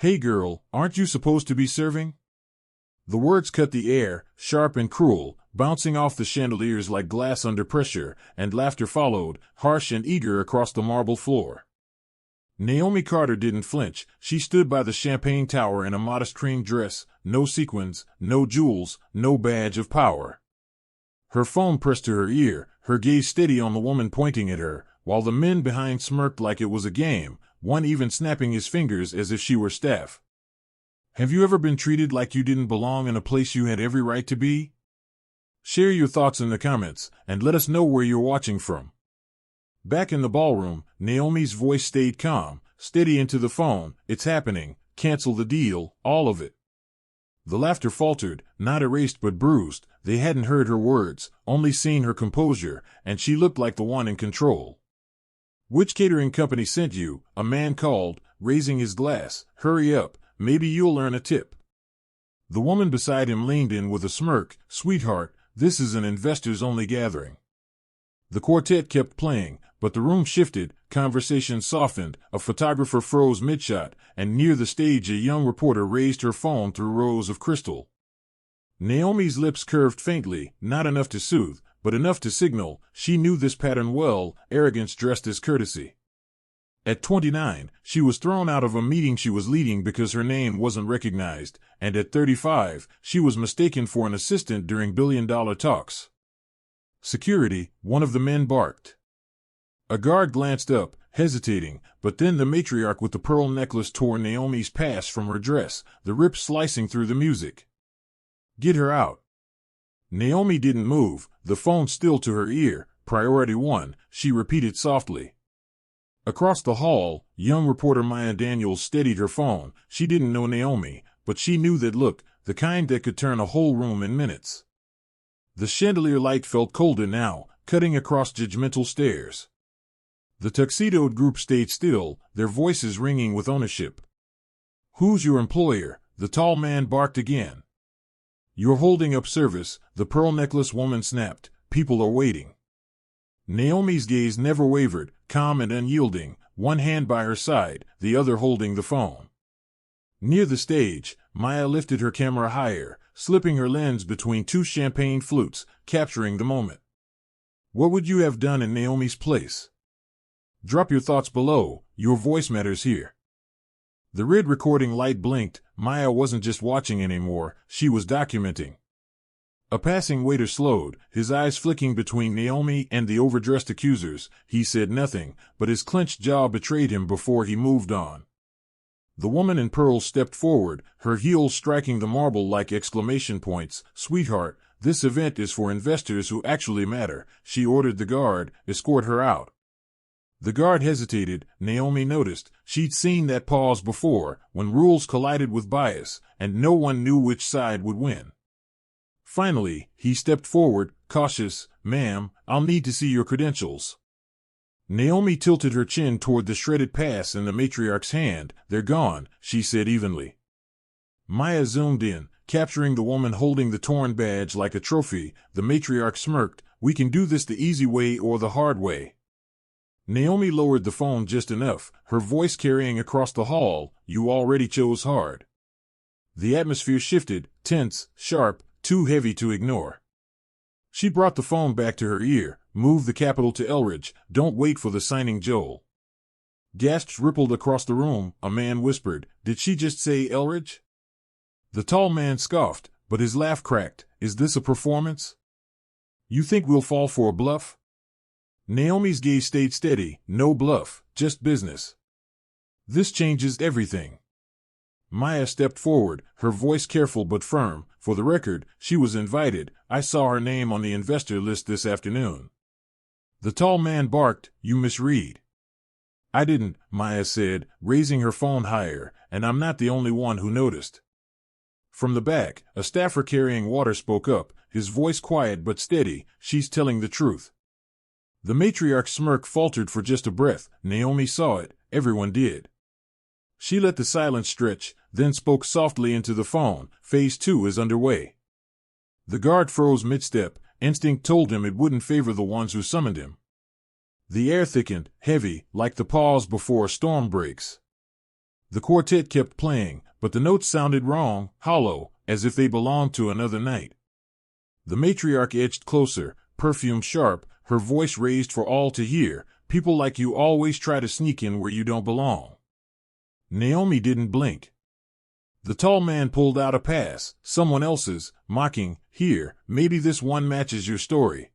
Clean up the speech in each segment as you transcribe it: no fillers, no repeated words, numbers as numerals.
Hey girl, aren't you supposed to be serving? The words cut the air, sharp and cruel, bouncing off the chandeliers like glass under pressure, and laughter followed, harsh and eager across the marble floor. Naomi Carter didn't flinch. She stood by the champagne tower in a modest cream dress, no sequins, no jewels, no badge of power. Her phone pressed to her ear, her gaze steady on the woman pointing at her, while the men behind smirked like it was a game, one even snapping his fingers as if she were staff. Have you ever been treated like you didn't belong in a place you had every right to be? Share your thoughts in the comments, and let us know where you're watching from. Back in the ballroom, Naomi's voice stayed calm, steady into the phone. It's happening. Cancel the deal, all of it. The laughter faltered, not erased but bruised. They hadn't heard her words, only seen her composure, and she looked like the one in control. Which catering company sent you? A man called, raising his glass. Hurry up, maybe you'll earn a tip. The woman beside him leaned in with a smirk. Sweetheart, this is an investors-only gathering. The quartet kept playing, but the room shifted, conversation softened, a photographer froze mid-shot, and near the stage a young reporter raised her phone through rows of crystal. Naomi's lips curved faintly, not enough to soothe, but enough to signal. She knew this pattern well, arrogance dressed as courtesy. At 29, she was thrown out of a meeting she was leading because her name wasn't recognized, and at 35, she was mistaken for an assistant during billion-dollar talks. Security, one of the men barked. A guard glanced up, hesitating, but then the matriarch with the pearl necklace tore Naomi's pass from her dress, the rip slicing through the music. Get her out. Naomi didn't move, the phone still to her ear. Priority 1, she repeated softly. Across the hall, young reporter Maya Daniels steadied her phone. She didn't know Naomi, but she knew that look, the kind that could turn a whole room in minutes. The chandelier light felt colder now, cutting across judgmental stares. The tuxedoed group stayed still, their voices ringing with ownership. Who's your employer? The tall man barked again. You're holding up service, the pearl necklace woman snapped. People are waiting. Naomi's gaze never wavered, calm and unyielding, one hand by her side, the other holding the phone. Near the stage, Maya lifted her camera higher, slipping her lens between two champagne flutes, capturing the moment. What would you have done in Naomi's place? Drop your thoughts below, your voice matters here. The red recording light blinked. Maya wasn't just watching anymore, she was documenting. A passing waiter slowed, his eyes flicking between Naomi and the overdressed accusers. He said nothing, but his clenched jaw betrayed him before he moved on. The woman in pearls stepped forward, her heels striking the marble like exclamation points. Sweetheart, this event is for investors who actually matter, she ordered the guard. Escort her out. The guard hesitated. Naomi noticed. She'd seen that pause before, when rules collided with bias, and no one knew which side would win. Finally, he stepped forward, cautious. Ma'am, I'll need to see your credentials. Naomi tilted her chin toward the shredded pass in the matriarch's hand. They're gone, she said evenly. Maya zoomed in, capturing the woman holding the torn badge like a trophy. The matriarch smirked. We can do this the easy way or the hard way. Naomi lowered the phone just enough, her voice carrying across the hall. You already chose hard. The atmosphere shifted, tense, sharp, too heavy to ignore. She brought the phone back to her ear. Move the capital to Elridge. Don't wait for the signing, Joel. Gasps rippled across the room. A man whispered, did she just say Elridge? The tall man scoffed, but his laugh cracked. Is this a performance? You think we'll fall for a bluff? Naomi's gaze stayed steady. No bluff, just business. This changes everything. Maya stepped forward, her voice careful but firm. For the record, she was invited. I saw her name on the investor list this afternoon. The tall man barked, you misread. I didn't, Maya said, raising her phone higher, and I'm not the only one who noticed. From the back, a staffer carrying water spoke up, his voice quiet but steady. She's telling the truth. The matriarch's smirk faltered for just a breath. Naomi saw it. Everyone did. She let the silence stretch, then spoke softly into the phone. Phase 2 is underway. The guard froze mid-step. Instinct told him it wouldn't favor the ones who summoned him. The air thickened, heavy, like the pause before a storm breaks. The quartet kept playing, but the notes sounded wrong, hollow, as if they belonged to another night. The matriarch edged closer, perfume sharp, her voice raised for all to hear. People like you always try to sneak in where you don't belong. Naomi didn't blink. The tall man pulled out a pass, someone else's, mocking, "Here, maybe this one matches your story."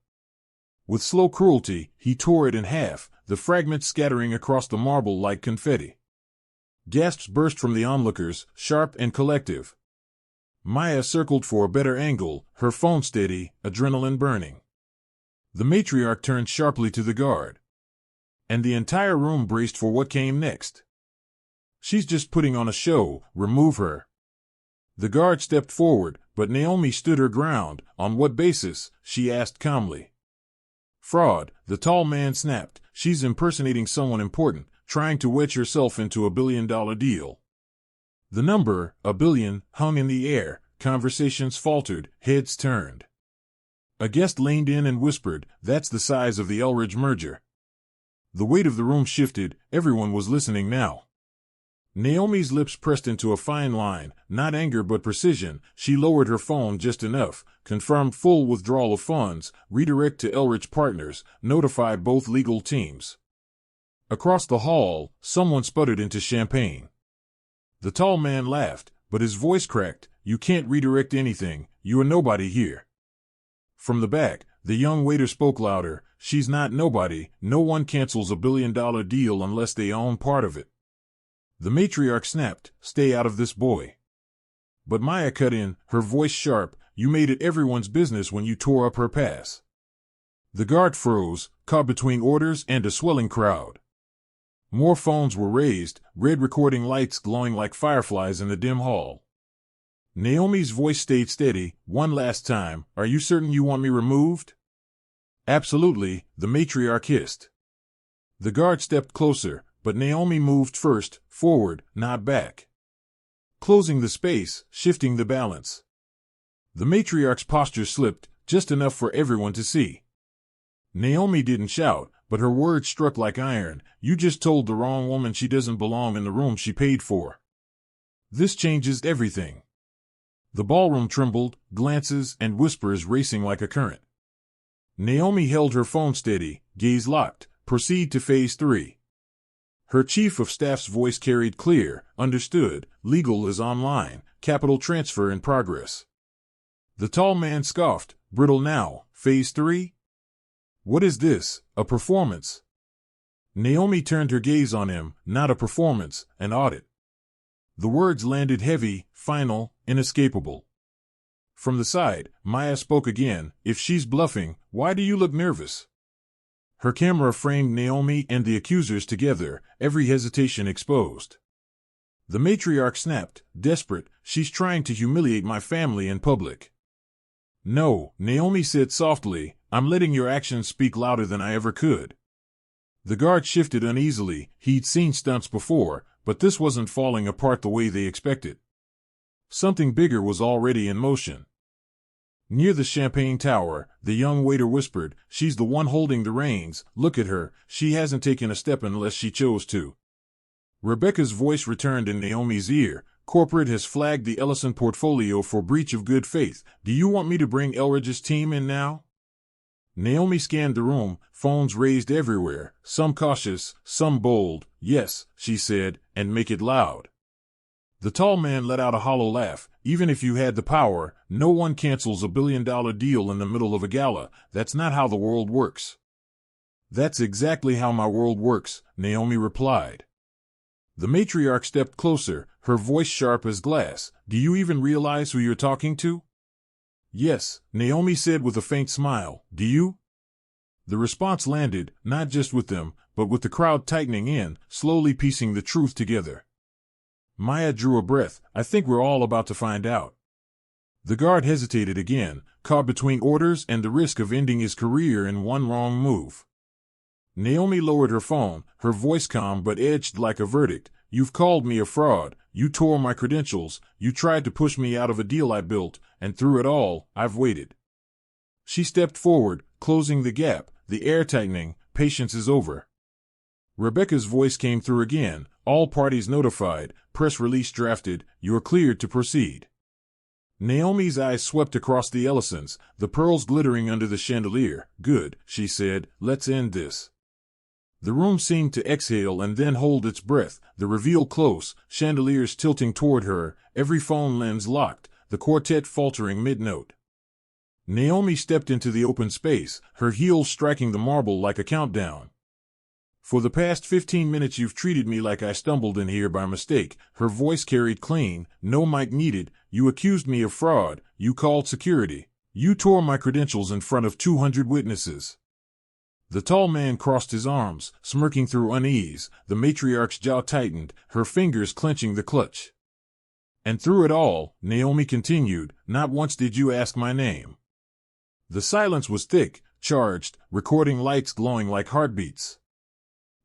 With slow cruelty, he tore it in half, the fragments scattering across the marble like confetti. Gasps burst from the onlookers, sharp and collective. Maya circled for a better angle, her phone steady, adrenaline burning. The matriarch turned sharply to the guard. And the entire room braced for what came next. "She's just putting on a show, remove her." The guard stepped forward, but Naomi stood her ground. "On what basis?" she asked calmly. "Fraud," the tall man snapped. "She's impersonating someone important, trying to wedge herself into a $1 billion deal." The number, $1 billion, hung in the air. Conversations faltered, heads turned. A guest leaned in and whispered, "That's the size of the Elridge merger." The weight of the room shifted, everyone was listening now. Naomi's lips pressed into a fine line, not anger but precision. She lowered her phone just enough, confirmed full withdrawal of funds, redirect to Elridge Partners, notify both legal teams. Across the hall, someone sputtered into champagne. The tall man laughed, but his voice cracked. "You can't redirect anything, you are nobody here." From the back, the young waiter spoke louder. "She's not nobody, no one cancels a $1 billion deal unless they own part of it." The matriarch snapped, "Stay out of this, boy." But Maya cut in, her voice sharp. "You made it everyone's business when you tore up her pass." The guard froze, caught between orders and a swelling crowd. More phones were raised, red recording lights glowing like fireflies in the dim hall. Naomi's voice stayed steady. "One last time, are you certain you want me removed?" "Absolutely," the matriarch hissed. The guard stepped closer, but Naomi moved first, forward, not back. Closing the space, shifting the balance. The matriarch's posture slipped, just enough for everyone to see. Naomi didn't shout, but her words struck like iron. "You just told the wrong woman she doesn't belong in the room she paid for. This changes everything." The ballroom trembled, glances and whispers racing like a current. Naomi held her phone steady, gaze locked. "Proceed to phase 3. Her chief of staff's voice carried clear. "Understood, legal is online, capital transfer in progress." The tall man scoffed. "Brittle now, phase 3? What is this, a performance?" Naomi turned her gaze on him. "Not a performance, an audit." The words landed heavy, final, inescapable. From the side, Maya spoke again. "If she's bluffing, why do you look nervous?" Her camera framed Naomi and the accusers together, every hesitation exposed. The matriarch snapped, desperate. "She's trying to humiliate my family in public." "No," Naomi said softly, "I'm letting your actions speak louder than I ever could." The guard shifted uneasily. He'd seen stunts before, but this wasn't falling apart the way they expected. Something bigger was already in motion. Near the champagne tower, the young waiter whispered, "She's the one holding the reins. Look at her, she hasn't taken a step unless she chose to." Rebecca's voice returned in Naomi's ear. "Corporate has flagged the Ellison portfolio for breach of good faith. Do you want me to bring Elridge's team in now?" Naomi scanned the room, phones raised everywhere, some cautious, some bold. "Yes," she said, "and make it loud." The tall man let out a hollow laugh. "Even if you had the power, no one cancels a $1 billion deal in the middle of a gala. That's not how the world works." "That's exactly how my world works," Naomi replied. The matriarch stepped closer, her voice sharp as glass. "Do you even realize who you're talking to?" "Yes," Naomi said with a faint smile. "Do you?" The response landed, not just with them, but with the crowd tightening in, slowly piecing the truth together. Maya drew a breath. "I think we're all about to find out." The guard hesitated again, caught between orders and the risk of ending his career in one wrong move. Naomi lowered her phone, her voice calm but edged like a verdict. "You've called me a fraud, you tore my credentials, you tried to push me out of a deal I built, and through it all, I've waited." She stepped forward, closing the gap, the air tightening. "Patience is over." Rebecca's voice came through again. All parties notified, press release drafted, you're cleared to proceed. Naomi's eyes swept across the Ellisons, the pearls glittering under the chandelier. Good, she said, let's end this. The room seemed to exhale and then hold its breath, the reveal close, chandeliers tilting toward her, every phone lens locked, the quartet faltering mid-note. Naomi stepped into the open space, her heels striking the marble like a countdown. For the past 15 minutes you've treated me like I stumbled in here by mistake. Her voice carried clean, no mic needed. You accused me of fraud, you called security. You tore my credentials in front of 200 witnesses. The tall man crossed his arms, smirking through unease. The matriarch's jaw tightened, her fingers clenching the clutch. And through it all, Naomi continued, not once did you ask my name. The silence was thick, charged, recording lights glowing like heartbeats.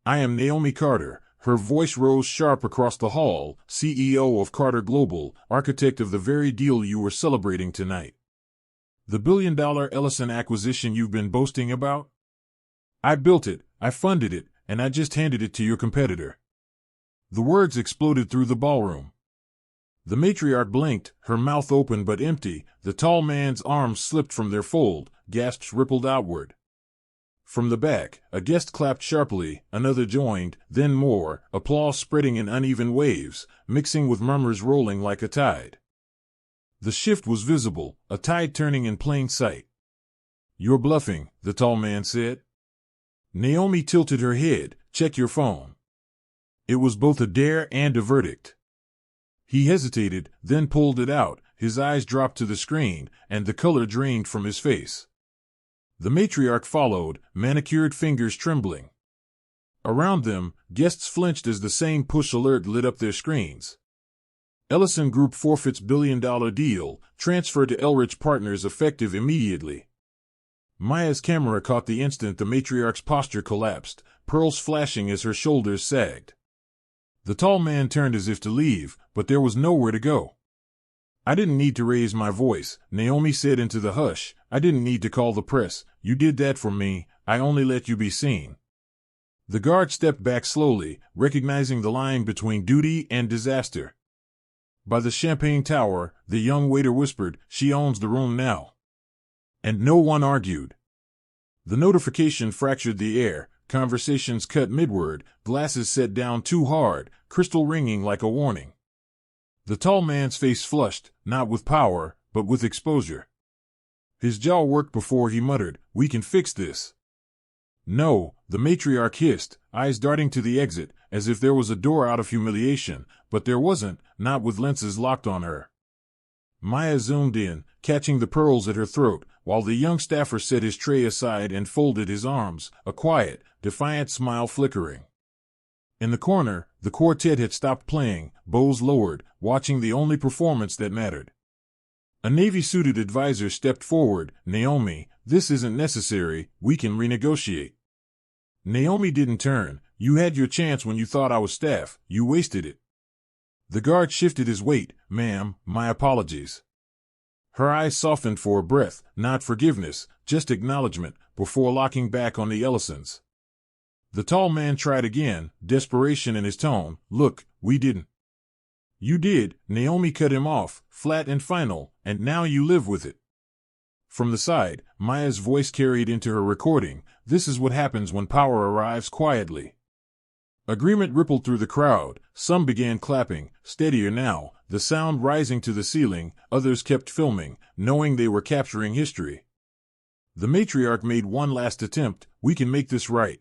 I am Naomi Carter. Her voice rose sharp across the hall, CEO of Carter Global, architect of the very deal you were celebrating tonight. The billion-dollar Ellison acquisition you've been boasting about? I built it, I funded it, and I just handed it to your competitor. The words exploded through the ballroom. The matriarch blinked, her mouth open but empty. The tall man's arms slipped from their fold, gasps rippled outward. From the back, a guest clapped sharply, another joined, then more, applause spreading in uneven waves, mixing with murmurs rolling like a tide. The shift was visible, a tide turning in plain sight. You're bluffing, the tall man said. Naomi tilted her head, check your phone. It was both a dare and a verdict. He hesitated, then pulled it out, his eyes dropped to the screen, and the color drained from his face. The matriarch followed, manicured fingers trembling. Around them, guests flinched as the same push alert lit up their screens. Ellison Group forfeits billion-dollar deal, transfer to Elrich Partners effective immediately. Maya's camera caught the instant the matriarch's posture collapsed, pearls flashing as her shoulders sagged. The tall man turned as if to leave, but there was nowhere to go. I didn't need to raise my voice, Naomi said into the hush. I didn't need to call the press. You did that for me. I only let you be seen. The guard stepped back slowly, recognizing the line between duty and disaster. By the champagne tower, the young waiter whispered, she owns the room now. And no one argued. The notification fractured the air, conversations cut midword, glasses set down too hard, crystal ringing like a warning. The tall man's face flushed, not with power, but with exposure. His jaw worked before he muttered, we can fix this. No, the matriarch hissed, eyes darting to the exit, as if there was a door out of humiliation, but there wasn't, not with lenses locked on her. Maya zoomed in, catching the pearls at her throat, while the young staffer set his tray aside and folded his arms, a quiet, defiant smile flickering. In the corner, the quartet had stopped playing, bows lowered, watching the only performance that mattered. A navy-suited advisor stepped forward. Naomi, this isn't necessary, we can renegotiate. Naomi didn't turn. You had your chance when you thought I was staff, you wasted it. The guard shifted his weight. Ma'am, my apologies. Her eyes softened for a breath, not forgiveness, just acknowledgement, before locking back on the Ellisons. The tall man tried again, desperation in his tone. Look, we didn't. You did, Naomi cut him off, flat and final, and now you live with it. From the side, Maya's voice carried into her recording, this is what happens when power arrives quietly. Agreement rippled through the crowd, some began clapping, steadier now, the sound rising to the ceiling, others kept filming, knowing they were capturing history. The matriarch made one last attempt, we can make this right.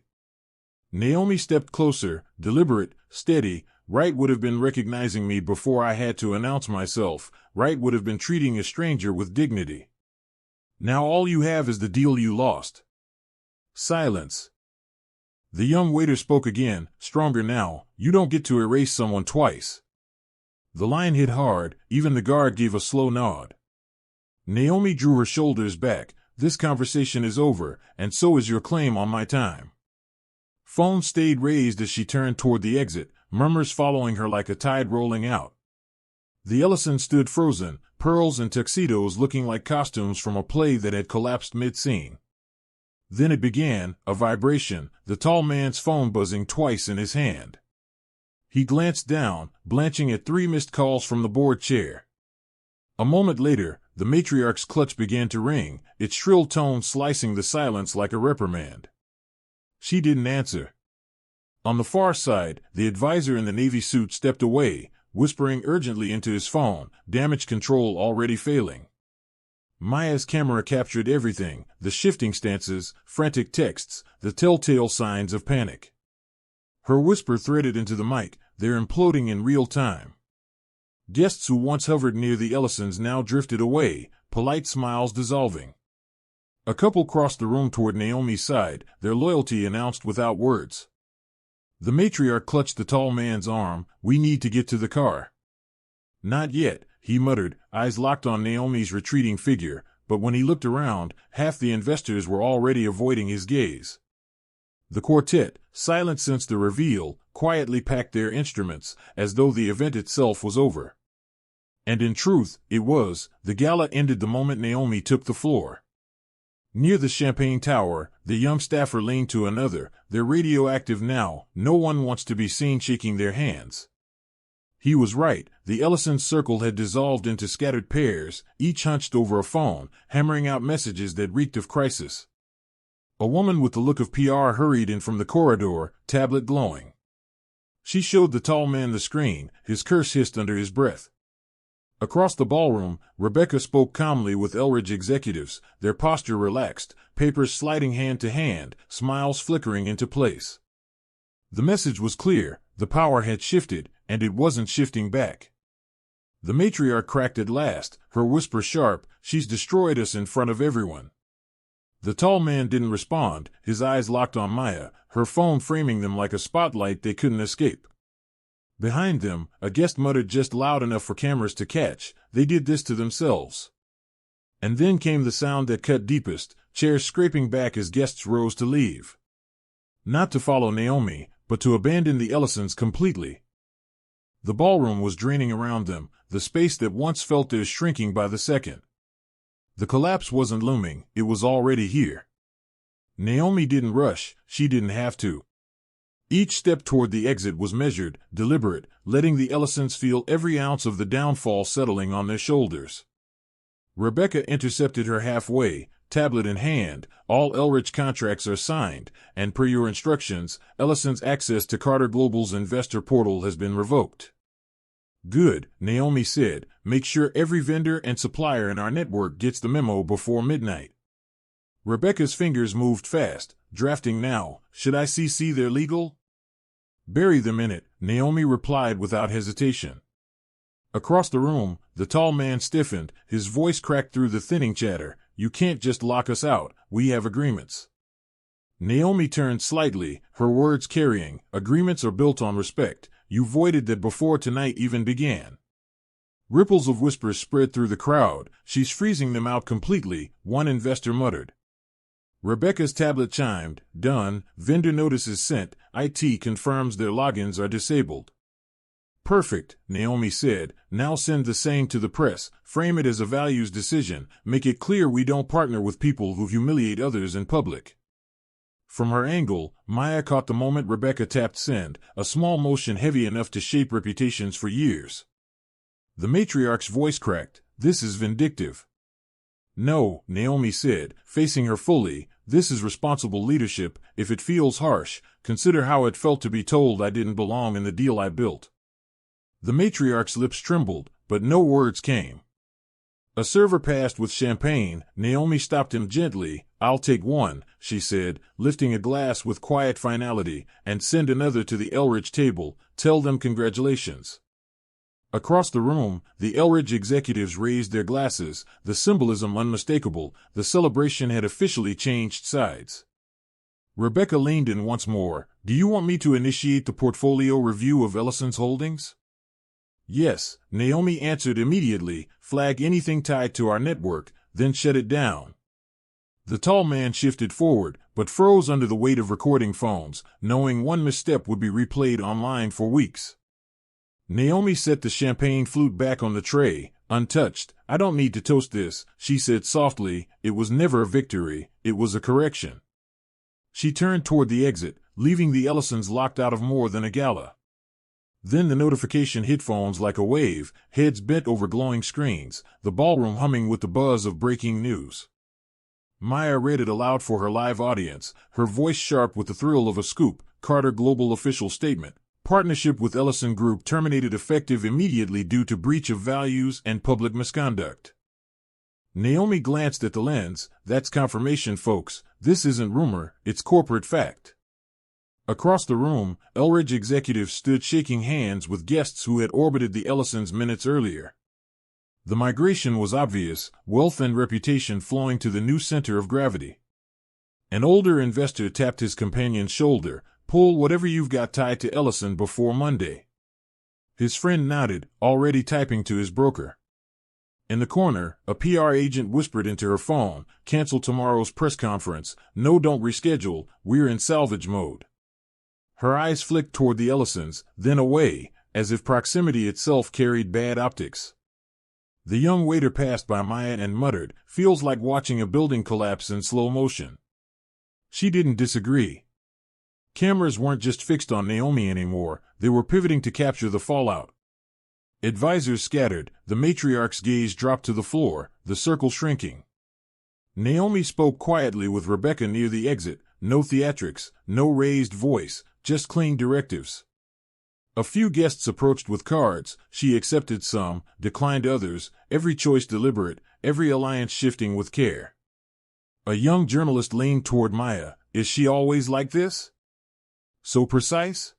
Naomi stepped closer, deliberate, steady. Right would have been recognizing me before I had to announce myself, right would have been treating a stranger with dignity. Now all you have is the deal you lost. Silence. The young waiter spoke again, stronger now, you don't get to erase someone twice. The line hit hard, even the guard gave a slow nod. Naomi drew her shoulders back, this conversation is over, and so is your claim on my time. Phone stayed raised as she turned toward the exit, murmurs following her like a tide rolling out. The Ellison stood frozen, pearls and tuxedos looking like costumes from a play that had collapsed mid-scene. Then it began, a vibration, the tall man's phone buzzing twice in his hand. He glanced down, blanching at 3 missed calls from the board chair. A moment later, the matriarch's clutch began to ring, its shrill tone slicing the silence like a reprimand. She didn't answer. On the far side, the advisor in the navy suit stepped away, whispering urgently into his phone, damage control already failing. Maya's camera captured everything, the shifting stances, frantic texts, the telltale signs of panic. Her whisper threaded into the mic, "They're imploding in real time." Guests who once hovered near the Ellisons now drifted away, polite smiles dissolving. A couple crossed the room toward Naomi's side, their loyalty announced without words. The matriarch clutched the tall man's arm. "We need to get to the car." "Not yet," he muttered, eyes locked on Naomi's retreating figure, but when he looked around, half the investors were already avoiding his gaze. The quartet, silent since the reveal, quietly packed their instruments, as though the event itself was over. And in truth, it was. The gala ended the moment Naomi took the floor. Near the champagne tower, the young staffer leaned to another. "They're radioactive now, no one wants to be seen shaking their hands." He was right. The Ellison's circle had dissolved into scattered pairs, each hunched over a phone, hammering out messages that reeked of crisis. A woman with the look of PR hurried in from the corridor, tablet glowing. She showed the tall man the screen, his curse hissed under his breath. Across the ballroom, Rebecca spoke calmly with Elridge executives, their posture relaxed, papers sliding hand to hand, smiles flickering into place. The message was clear: the power had shifted, and it wasn't shifting back. The matriarch cracked at last, her whisper sharp, "She's destroyed us in front of everyone." The tall man didn't respond, his eyes locked on Maya, her phone framing them like a spotlight they couldn't escape. Behind them, a guest muttered just loud enough for cameras to catch, "They did this to themselves." And then came the sound that cut deepest, chairs scraping back as guests rose to leave. Not to follow Naomi, but to abandon the Ellisons completely. The ballroom was draining around them, the space that once felt theirs shrinking by the second. The collapse wasn't looming, it was already here. Naomi didn't rush, she didn't have to. Each step toward the exit was measured, deliberate, letting the Ellisons feel every ounce of the downfall settling on their shoulders. Rebecca intercepted her halfway, tablet in hand. "All Elridge contracts are signed, and per your instructions, Ellison's access to Carter Global's investor portal has been revoked." "Good," Naomi said. "Make sure every vendor and supplier in our network gets the memo before midnight." Rebecca's fingers moved fast, drafting now. "Should I CC their legal?" "Bury them in it," Naomi replied without hesitation. Across the room, the tall man stiffened, his voice cracked through the thinning chatter. "You can't just lock us out, we have agreements." Naomi turned slightly, her words carrying, "Agreements are built on respect. You voided that before tonight even began." Ripples of whispers spread through the crowd. "She's freezing them out completely," one investor muttered. Rebecca's tablet chimed. "Done. Vendor notices sent. IT confirms their logins are disabled." "Perfect," Naomi said. "Now send the same to the press. Frame it as a values decision. Make it clear we don't partner with people who humiliate others in public." From her angle, Maya caught the moment Rebecca tapped send, a small motion heavy enough to shape reputations for years. The matriarch's voice cracked. "This is vindictive." "No," Naomi said, facing her fully. "This is responsible leadership. If it feels harsh, consider how it felt to be told I didn't belong in the deal I built." The matriarch's lips trembled, but no words came. A server passed with champagne. Naomi stopped him gently. "I'll take one," she said, lifting a glass with quiet finality, "and send another to the Elridge table. Tell them congratulations." Across the room, the Elridge executives raised their glasses, the symbolism unmistakable. The celebration had officially changed sides. Rebecca leaned in once more. "Do you want me to initiate the portfolio review of Ellison's holdings?" "Yes," Naomi answered immediately. "Flag anything tied to our network, then shut it down." The tall man shifted forward, but froze under the weight of recording phones, knowing one misstep would be replayed online for weeks. Naomi set the champagne flute back on the tray, untouched. "I don't need to toast this," she said softly. "It was never a victory, it was a correction." She turned toward the exit, leaving the Ellisons locked out of more than a gala. Then the notification hit phones like a wave, heads bent over glowing screens, the ballroom humming with the buzz of breaking news. Maya read it aloud for her live audience, her voice sharp with the thrill of a scoop. Carter Global official statement. Partnership with Ellison Group terminated effective immediately due to breach of values and public misconduct. Naomi glanced at the lens. That's confirmation, folks. This isn't rumor, it's corporate fact. Across the room, Elridge executives stood shaking hands with guests who had orbited the Ellisons minutes earlier. The migration was obvious, wealth and reputation flowing to the new center of gravity. An older investor tapped his companion's shoulder. Pull whatever you've got tied to Ellison before Monday. His friend nodded, already typing to his broker. In the corner, a PR agent whispered into her phone, cancel tomorrow's press conference. No, don't reschedule, we're in salvage mode. Her eyes flicked toward the Ellisons, then away, as if proximity itself carried bad optics. The young waiter passed by Maya and muttered, feels like watching a building collapse in slow motion. She didn't disagree. Cameras weren't just fixed on Naomi anymore, they were pivoting to capture the fallout. Advisors scattered, the matriarch's gaze dropped to the floor, the circle shrinking. Naomi spoke quietly with Rebecca near the exit, no theatrics, no raised voice, just clean directives. A few guests approached with cards, she accepted some, declined others, every choice deliberate, every alliance shifting with care. A young journalist leaned toward Maya. Is she always like this? So precise?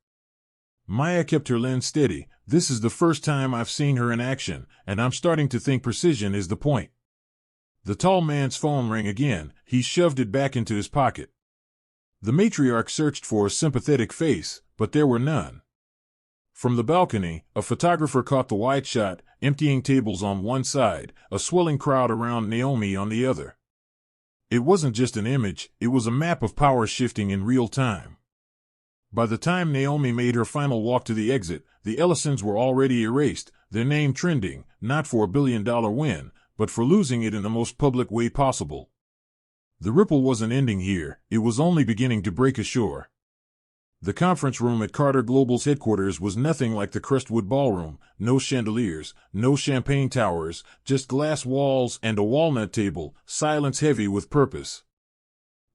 Maya kept her lens steady. This is the first time I've seen her in action, and I'm starting to think precision is the point. The tall man's phone rang again. He shoved it back into his pocket. The matriarch searched for a sympathetic face, but there were none. From the balcony, a photographer caught the wide shot, emptying tables on one side, a swelling crowd around Naomi on the other. It wasn't just an image, it was a map of power shifting in real time. By the time Naomi made her final walk to the exit, the Ellisons were already erased, their name trending, not for a billion-dollar win, but for losing it in the most public way possible. The ripple wasn't ending here, it was only beginning to break ashore. The conference room at Carter Global's headquarters was nothing like the Crestwood Ballroom, no chandeliers, no champagne towers, just glass walls and a walnut table, silence heavy with purpose.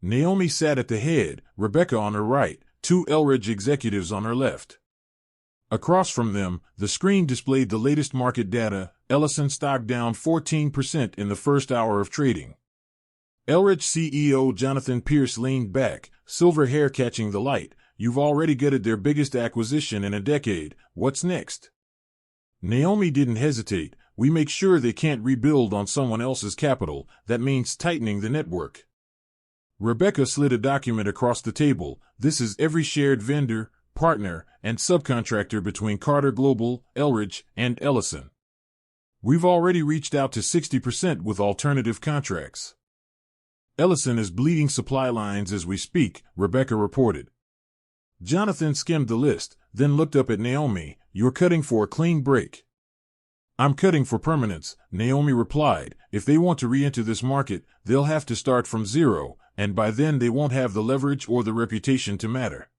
Naomi sat at the head, Rebecca on her right, two Elridge executives on her left. Across from them, the screen displayed the latest market data. Ellison stock down 14% in the first hour of trading. Elridge CEO Jonathan Pierce leaned back, silver hair catching the light. You've already gutted their biggest acquisition in a decade. What's next? Naomi didn't hesitate. We make sure they can't rebuild on someone else's capital. That means tightening the network. Rebecca slid a document across the table. This is every shared vendor, partner, and subcontractor between Carter Global, Elridge, and Ellison. We've already reached out to 60% with alternative contracts. Ellison is bleeding supply lines as we speak, Rebecca reported. Jonathan skimmed the list, then looked up at Naomi. You're cutting for a clean break. I'm cutting for permanence, Naomi replied. If they want to re-enter this market, they'll have to start from zero, and by then they won't have the leverage or the reputation to matter.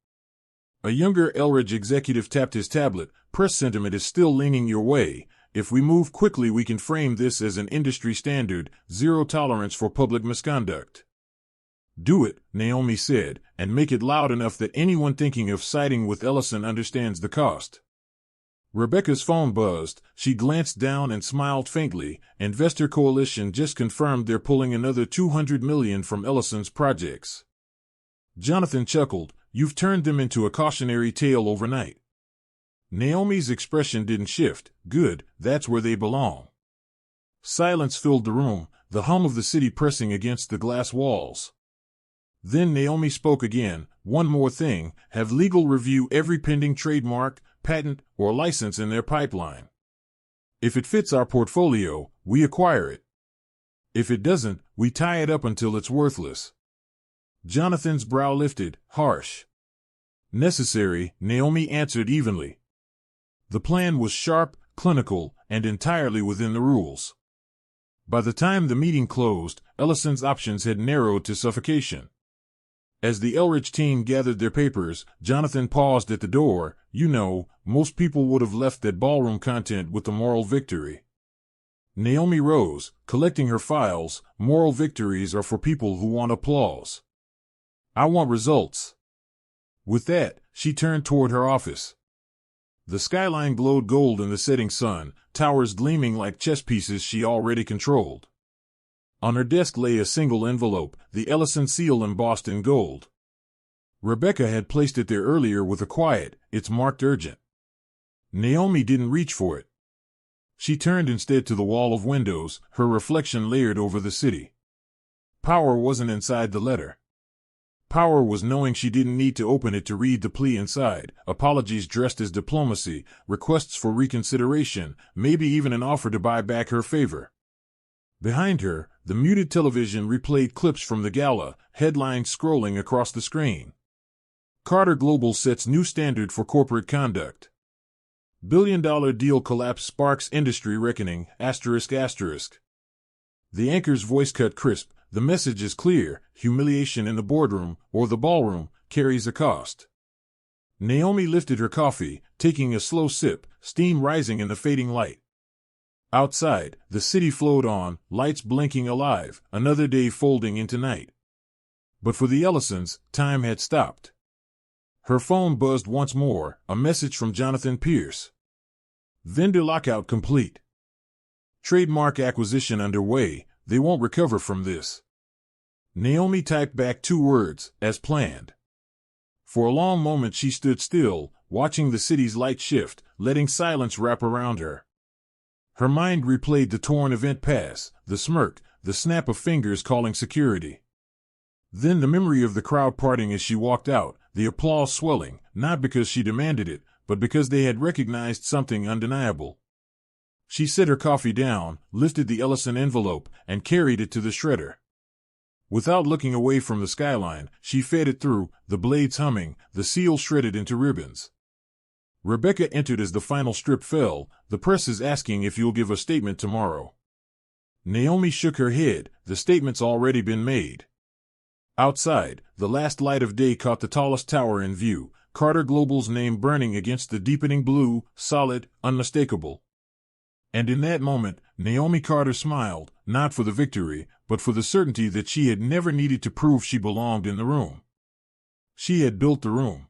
A younger Elridge executive tapped his tablet. Press sentiment is still leaning your way. If we move quickly, we can frame this as an industry standard, zero tolerance for public misconduct. Do it, Naomi said, and make it loud enough that anyone thinking of siding with Ellison understands the cost. Rebecca's phone buzzed. She glanced down and smiled faintly. Investor Coalition just confirmed they're pulling another $200 million from Ellison's projects. Jonathan chuckled. You've turned them into a cautionary tale overnight. Naomi's expression didn't shift. Good, that's where they belong. Silence filled the room, the hum of the city pressing against the glass walls. Then Naomi spoke again. One more thing, have legal review every pending trademark, patent, or license in their pipeline. If it fits our portfolio, we acquire it. If it doesn't, we tie it up until it's worthless. Jonathan's brow lifted, harsh. Necessary, Naomi answered evenly. The plan was sharp, clinical, and entirely within the rules. By the time the meeting closed, Ellison's options had narrowed to suffocation. As the Elridge team gathered their papers, Jonathan paused at the door. Most people would have left that ballroom content with the moral victory. Naomi rose, collecting her files. Moral victories are for people who want applause. I want results. With that, she turned toward her office. The skyline glowed gold in the setting sun, towers gleaming like chess pieces she already controlled. On her desk lay a single envelope, the Ellison seal embossed in gold. Rebecca had placed it there earlier with a quiet, "It's marked urgent." Naomi didn't reach for it. She turned instead to the wall of windows, her reflection layered over the city. Power wasn't inside the letter. Power was knowing she didn't need to open it to read the plea inside, apologies dressed as diplomacy, requests for reconsideration, maybe even an offer to buy back her favor. Behind her, the muted television replayed clips from the gala, headlines scrolling across the screen. Carter Global sets new standard for corporate conduct. Billion-dollar deal collapse sparks industry reckoning, ****. The anchor's voice cut crisp. The message is clear: humiliation in the boardroom, or the ballroom, carries a cost. Naomi lifted her coffee, taking a slow sip, steam rising in the fading light. Outside, the city flowed on, lights blinking alive, another day folding into night. But for the Ellisons, time had stopped. Her phone buzzed once more, a message from Jonathan Pierce. Vendor lockout complete. Trademark acquisition underway. They won't recover from this. Naomi typed back 2 words, as planned. For a long moment she stood still, watching the city's light shift, letting silence wrap around her. Her mind replayed the torn event pass, the smirk, the snap of fingers calling security. Then the memory of the crowd parting as she walked out, the applause swelling, not because she demanded it, but because they had recognized something undeniable. She set her coffee down, lifted the Ellison envelope, and carried it to the shredder. Without looking away from the skyline, she fed it through, the blades humming, the seal shredded into ribbons. Rebecca entered as the final strip fell. "The press is asking if you'll give a statement tomorrow." Naomi shook her head. "The statement's already been made." Outside, the last light of day caught the tallest tower in view, Carter Global's name burning against the deepening blue, solid, unmistakable. And in that moment, Naomi Carter smiled, not for the victory, but for the certainty that she had never needed to prove she belonged in the room. She had built the room.